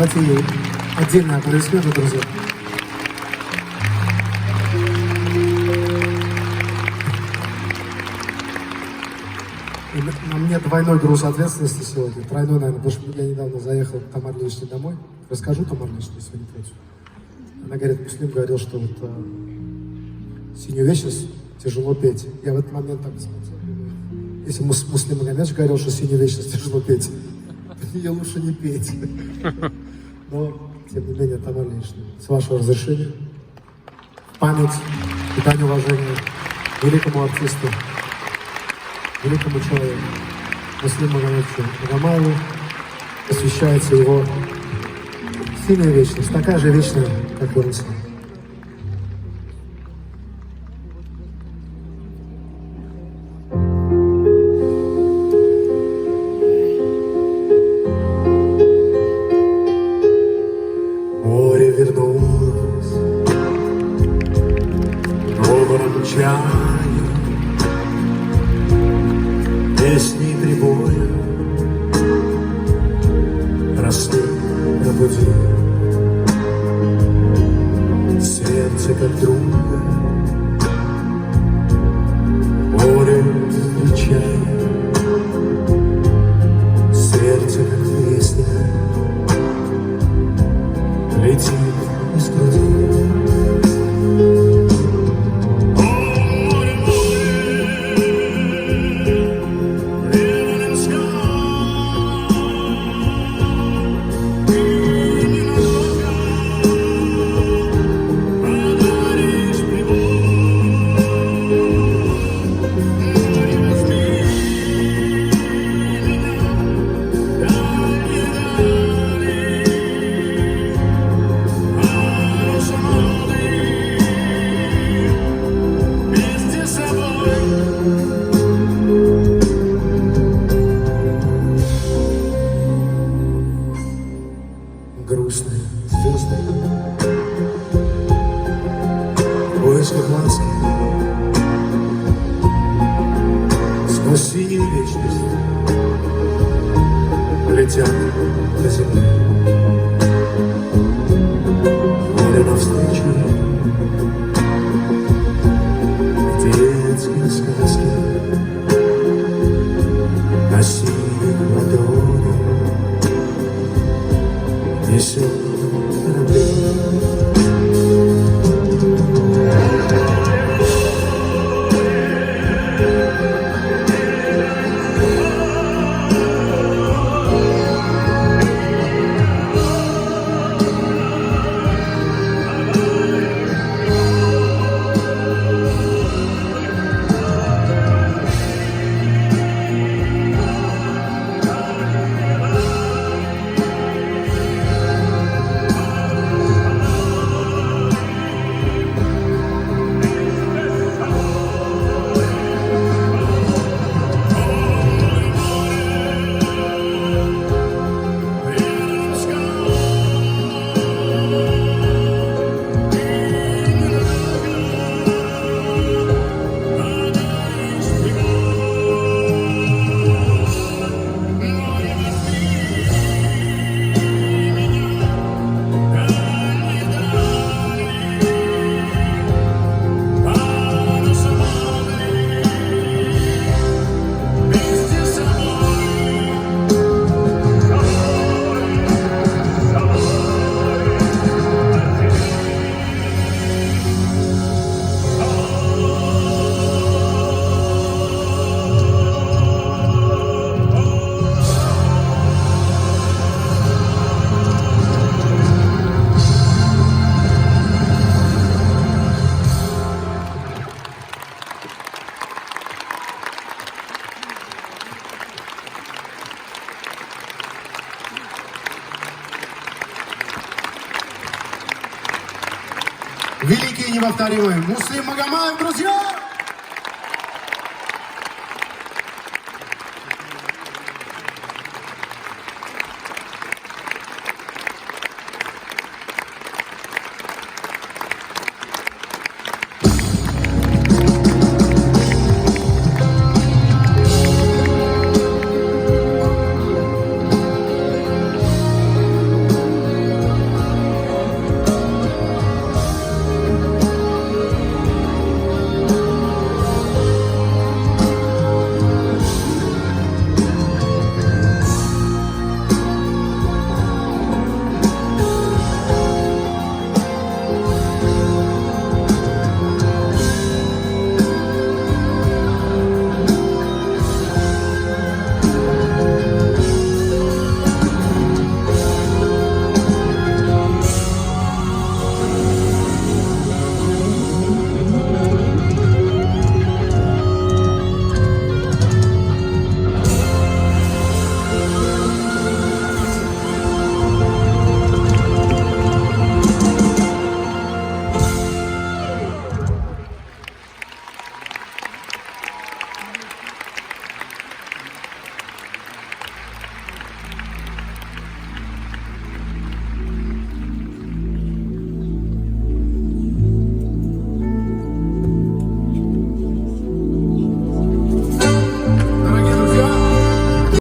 Давайте ей отдельные аплодисменты, друзья. И на мне двойной груз ответственности сегодня. Тройной, наверное, потому что я недавно заехал к Тамаре Ильиничне домой. Расскажу Тамаре Ильиничне, если вы не против. Она говорит, Муслим говорил, что вот «Синюю вечность тяжело петь». Я в этот момент так смотрел. Если Муслим Магомедович говорил, что «Синюю вечность тяжело петь», ее лучше не петь. Но, тем не менее, Тамара Ильинична, с вашего разрешения, в память и дань уважения великому артисту, великому человеку, Муслиму Магомедовичу Магомаеву, посвящается его «Синяя вечность», такая же вечная, как и он сам. Море вернулось говором чая, песни прибоя, росты пробудил сердце как друга, море встречая, сердце как песня летит из груди. Грустные звезды в поисках ласки сквозь синюю вечность летят до земли. Море навстречу в детские сказки на синих ладонях несет корабли. Великий и неповторимый Муслим Магомаев, друзья!